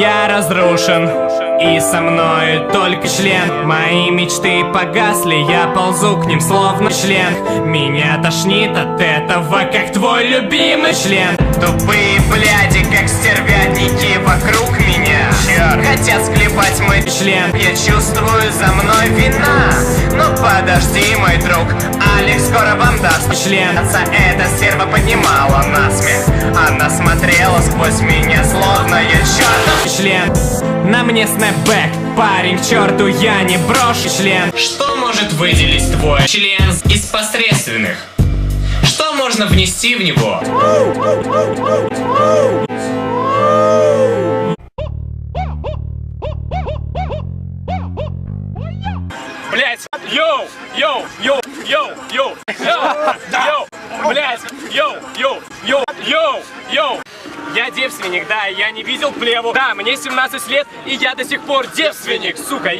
Я разрушен, и со мною только член. Мои мечты погасли, я ползу к ним словно член. Меня тошнит от этого, как твой любимый член. Тупые бляди, как стервятники вокруг меня. Черт, хотят склепать мой член. Я чувствую, за мной вина. Ну подожди, мой друг, Алекс скоро вам даст член. Эта стерва поднимала насмех. Она смотрела сквозь меня, словно я чертов член. На мне снэпбэк, парень, к черту я не брошу член. Что может выделить твой член из посредственных? Что можно внести в него? Блять, йоу, йоу, йоу, йоу, йоу, йоу, блять, йоу, йоу, йоу, йоу, йоу. Я девственник, да, я не видел плеву. Да, мне 17 лет, и я до сих пор девственник, сука,